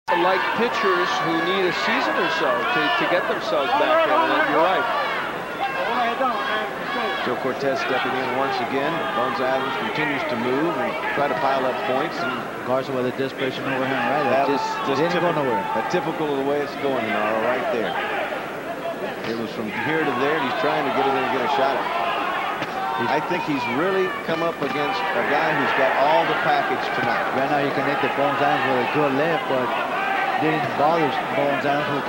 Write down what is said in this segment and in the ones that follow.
Like pitchers who need a season or so to get themselves back in, and you're right. Joe Cortez stepping in once again. Bones Adams continues to move and try to pile up points. And Garza with a desperation overhand right. That just didn't go nowhere. Typical of the way it's going, Naro, right there. It was from here to there, and he's trying to get in there and get a shot at it. I think he's really come up against a guy who's got all the package tonight. Right now you connected Bones Adams with a good left, but didn't bother Bones Adams who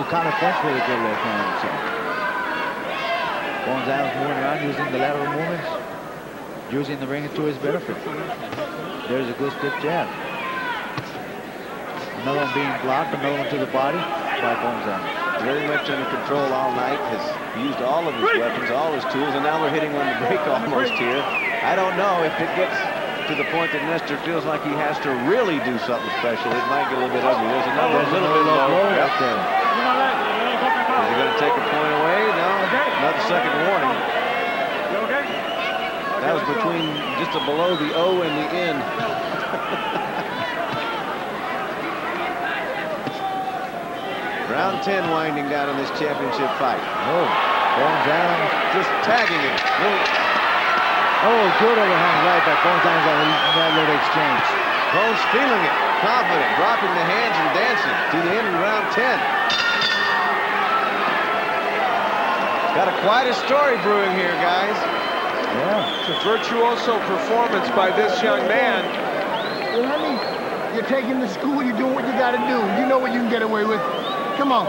kind of flinched with a good left hand. So Bones Adams moving around using the lateral movements, using the ring to his benefit. There's a good stiff jab. Another one being blocked, another one to the body by Bones Adams. Very much under control all night, has used all of his weapons, all his tools, and now we're hitting on the break almost here. I don't know if it gets to the point that Nestor feels like he has to really do something special. It might get a little bit ugly. There's another little bit low right there. Is he going to take a point away? No, another second warning. That was between just below the O and the N. Round 10 winding down in this championship fight. Oh, Bones Adams just tagging him. Oh, good overhand right by Bones Adams on that little exchange. Bones feeling it, confident, dropping the hands and dancing to the end of round 10. Got quite a story brewing here, guys. Yeah. It's a virtuoso performance by this young man. You're taking to school, you're doing what you got to do. You know what you can get away with. Come on.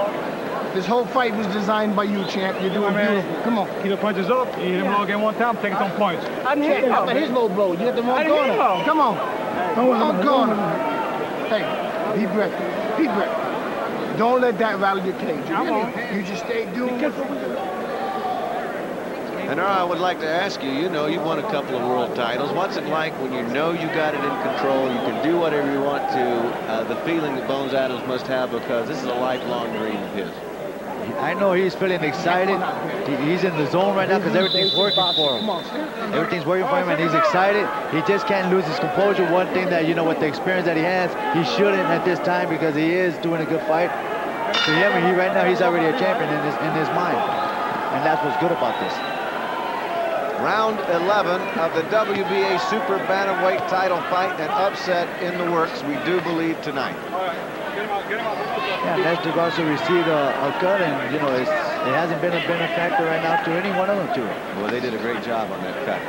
This whole fight was designed by you, champ. You're doing beautiful. Come on. Keep the punches up. You hit him low again one time, take some points. I didn't hit him. His low blow. You hit the wrong corner. Come on. Wrong corner. Hey, deep breath. Deep breath. Don't let that rattle your cage. You just stay doing what you're doing. And I would like to ask you, you know, you've won a couple of world titles. What's it like when you know you got it in control, you can do whatever you want to, the feeling that Bones Adams must have, because this is a lifelong dream of his? I know he's feeling excited. He's in the zone right now because everything's working for him. Everything's working for him and he's excited. He just can't lose his composure. One thing that, you know, with the experience that he has, he shouldn't at this time because he is doing a good fight. To him, right now, he's already a champion in his mind. And that's what's good about this. Round 11 of the WBA Super Bantamweight title fight, an upset in the works, we do believe, tonight. Yeah, Nestor Garza received a cut, and, you know, it hasn't been a benefactor right now to any one of them two. Well, they did a great job on that cut.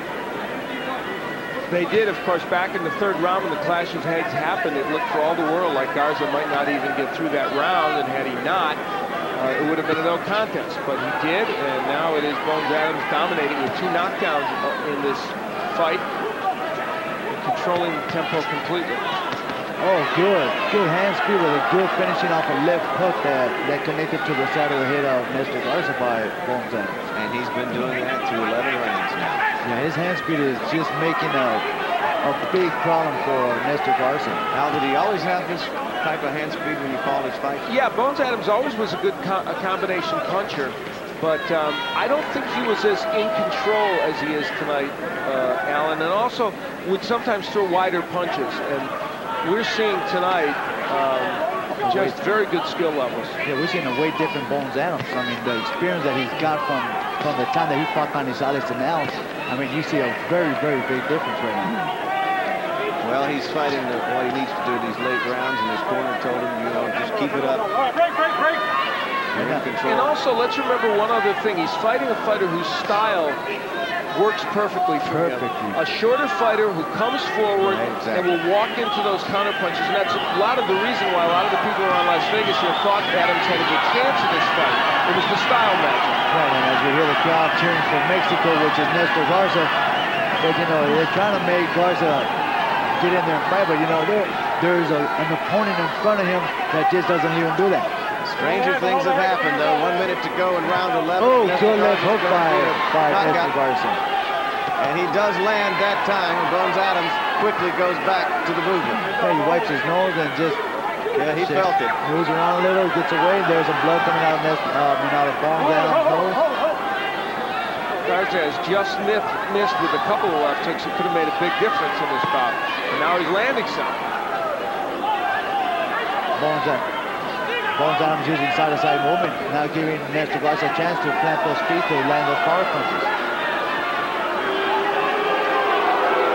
They did, of course, back in the third round when the clash of heads happened. It looked for all the world like Garza might not even get through that round, and had he not, it would have been a no contest, but he did, and now it is Bones Adams dominating with 2 knockdowns in this fight, controlling the tempo completely. Oh, good hand speed with a good finishing off a left hook that connected to the side of the head of Nestor Garza by Bones Adams. And he's been doing that through 11 rounds now. Yeah, his hand speed is just making a big problem for Nestor Garza. Now, did he always have this type of hand speed when you called his fight? Yeah, Bones Adams always was a good combination puncher, but I don't think he was as in control as he is tonight, Alan, and also would sometimes throw wider punches, and we're seeing tonight just very good skill levels. Yeah, we're seeing a way different Bones Adams. I mean, the experience that he's got from the time that he fought Canizales to now, I mean, you see a very, very big difference right now. Well, he's fighting what he needs to do these late rounds, and his corner told him, you know, just keep it up. Break. You're in control. And also, let's remember one other thing. He's fighting a fighter whose style works perfectly for him. A shorter fighter who comes forward and will walk into those counter punches. And that's a lot of the reason why a lot of the people around Las Vegas here thought Adams had a good chance in this fight. It was the style match. Right, and as we hear the crowd cheering for Mexico, which is Nestor Garza, but, you know, they're trying to make Garza get in there and fight, but, you know, there's an opponent in front of him that just doesn't even do that. Stranger things have happened, though. 1 minute to go in round 11. Oh, good left hook by Nestor Garza. And he does land that time, and Bones Adams quickly goes back to the movement. Hey, he wipes his nose and just... Yeah, he felt it. Moves around a little, gets away. There's some blood coming out of Bones Adams' nose. Garza has just missed with a couple of left hooks. It could have made a big difference in this bout. And now he's landing some. Bones Adams using side-to-side movement, now giving Nestor Garza a chance to plant those feet to land those power punches.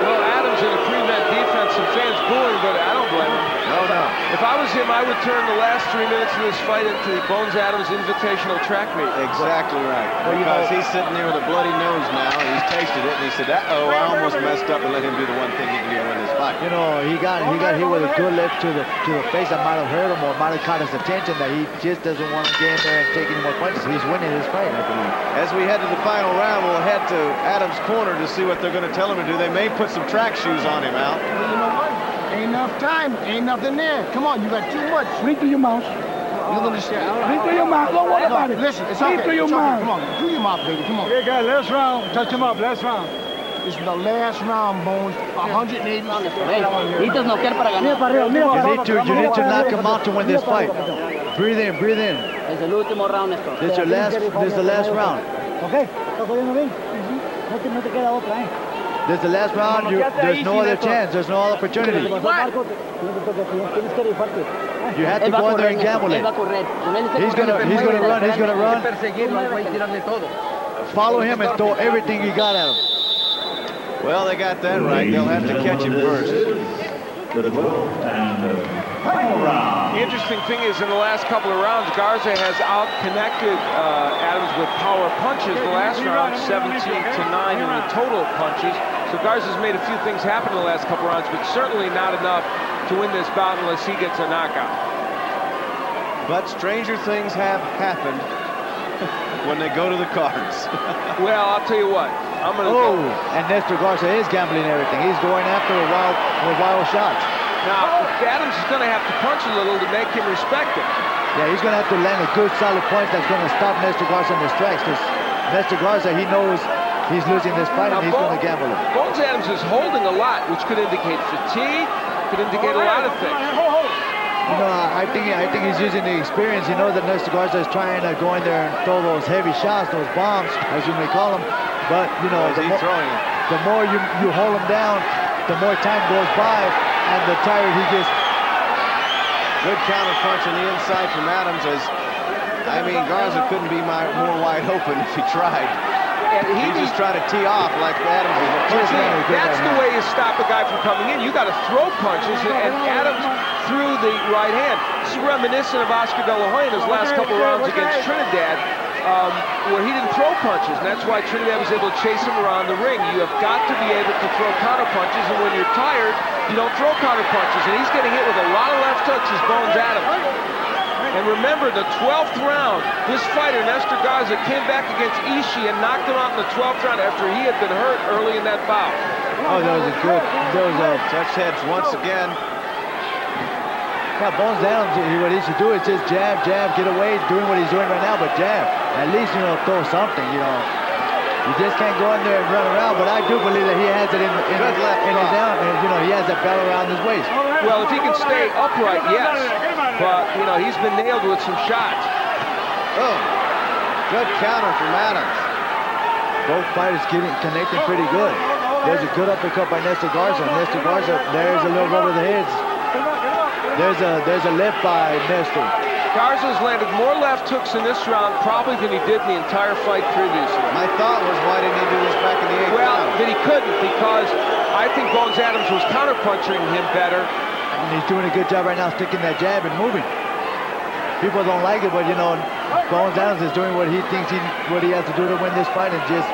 Well, Adams in a prevent defense, some fans booing, but I don't blame him. No. If I was him, I would turn the last 3 minutes of this fight into the Bones Adams Invitational track meet. Exactly right. Because he's sitting there with a bloody nose now, and he's tasted it, and he said, "Uh-oh, I almost messed up and let him do the one thing he can do to win this fight." You know, he got hit with a good left to the face that might have hurt him or might have caught his attention, that he just doesn't want to get in there and take any more punches. He's winning this fight, I believe. As we head to the final round, we'll head to Adams' corner to see what they're going to tell him to do. They may put some track shoes on him, Al. Well, you know what? Ain't enough time. Ain't nothing there. Come on, you got too much. Breathe through your mouth. You understand? Breathe through your mouth. Don't worry about it. Listen, it's Breathe okay. through your It's okay. mouth. Come on, do your mouth, baby. Come on. Okay, guys, last round. Touch him up, last round. This is the last round, Bones. 180. Necesitas noquear para ganar. Mira para arriba, mira para arriba. You need to knock him out to win this fight. Breathe in, breathe in. Es el último round, Nestor. This is the last round. Okay, ¿estás oyendo bien? No te queda otra, ¿eh? This is the last round. There's no other chance. There's no other opportunity. You have to go in there and gamble it. He's gonna run. He's gonna run. Follow him and throw everything you got at him. Well, they got that right. They'll have to catch him first. The interesting thing is, in the last couple of rounds, Garza has out-connected Adams with power punches. The last round, 17-9 in the total punches. So Garza's made a few things happen in the last couple of rounds, but certainly not enough to win this bout unless he gets a knockout. But stranger things have happened when they go to the cards. Well, I'll tell you what. I'm going to go. And Nestor Garza is gambling everything. He's going after wild shots. Now, Adams is going to have to punch a little to make him respect it. Yeah, he's going to have to land a good, solid punch that's going to stop Nestor Garza in the strikes, because Nestor Garza, he knows he's losing this fight, and he's going to gamble it. Bones Adams is holding a lot, which could indicate fatigue, could indicate a lot of things. You know, I think he's using the experience. He knows that Nestor Garza is trying to go in there and throw those heavy shots, those bombs, as you may call them. But, you know, the more you hold him down, the more time goes by, and the tired he gets. Good counter punch on the inside from Adams. Garza couldn't be more wide open if he tried. He just tried to tee off like Adams was. That's the way you stop a guy from coming in. You got to throw punches, and Adams threw the right hand. This is reminiscent of Oscar De La Hoya in his last couple of rounds against Trinidad, where he didn't throw punches, and that's why Trinidad was able to chase him around the ring. You have got to be able to throw counter punches, and when you're tired, you don't throw counter punches, and he's getting hit with a lot of left hooks as Bones Adams. And remember, the 12th round, this fighter, Nestor Garza, came back against Ishii and knocked him out in the 12th round after he had been hurt early in that bout. Oh, that was a touch heads once again. Yeah, Bones Adams, what he should do is just jab, get away, doing what he's doing right now, but jab. At least, you know, throw something, you know. You just can't go in there and run around, but I do believe that he has it in his down, and, you know, he has that belt around his waist. Well, if he can stay upright, yes. But, you know, he's been nailed with some shots. Oh, good counter from Adams. Both fighters connecting pretty good. There's a good uppercut by Nestor Garza. Nestor Garza, there's a little over the heads. There's a left by Nestor. Garza's landed more left hooks in this round probably than he did in the entire fight previously. My thought was, why didn't he do this back in the 8th round? Well, that he couldn't, because I think Bones Adams was counterpunching him better. And he's doing a good job right now sticking that jab and moving. People don't like it, but, you know, Bones Adams is doing what he thinks what he has to do to win this fight, and just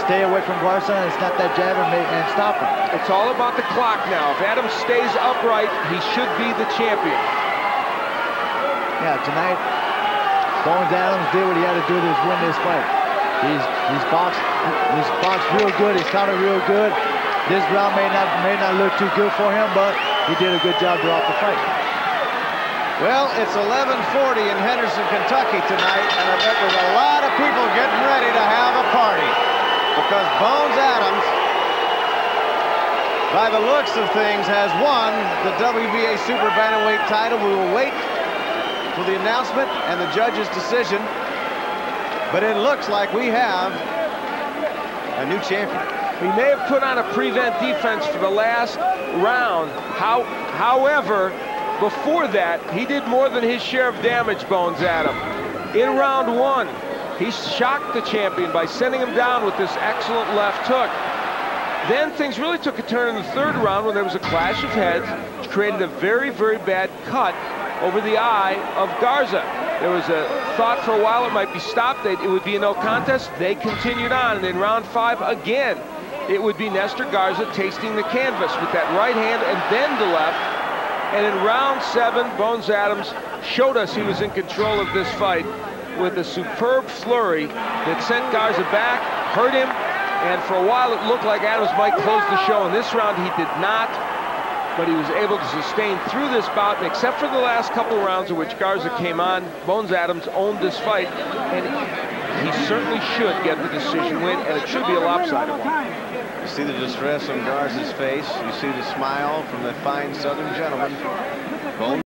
stay away from Garza and snap that jab and stop him. It's all about the clock now. If Adams stays upright, he should be the champion. Yeah, tonight, Bones Adams did what he had to do to win this fight. He's boxed real good. He's countered real good. This round may not look too good for him, but he did a good job throughout the fight. Well, it's 11:40 in Henderson, Kentucky tonight, and I bet there's a lot of people getting ready to have a party, because Bones Adams, by the looks of things, has won the WBA Super Bantamweight title. We will wait for the announcement and the judge's decision, but it looks like we have a new champion. He may have put on a prevent defense for the last round. However, before that, he did more than his share of damage, Bones Adams. In round 1, he shocked the champion by sending him down with this excellent left hook. Then things really took a turn in the 3rd round when there was a clash of heads, which created a very, very bad cut over the eye of Garza. There was a thought for a while it might be stopped, it would be a no contest. They continued on, and in round 5 again, it would be Nestor Garza tasting the canvas with that right hand and then the left. And in round 7, Bones Adams showed us he was in control of this fight with a superb flurry that sent Garza back, hurt him, and for a while it looked like Adams might close the show. In this round, he did not, but he was able to sustain through this bout, and except for the last couple rounds in which Garza came on, Bones Adams owned this fight, and he certainly should get the decision win, and it should be a lopsided one. You see the distress on Garza's face. You see the smile from the fine Southern gentleman. Bones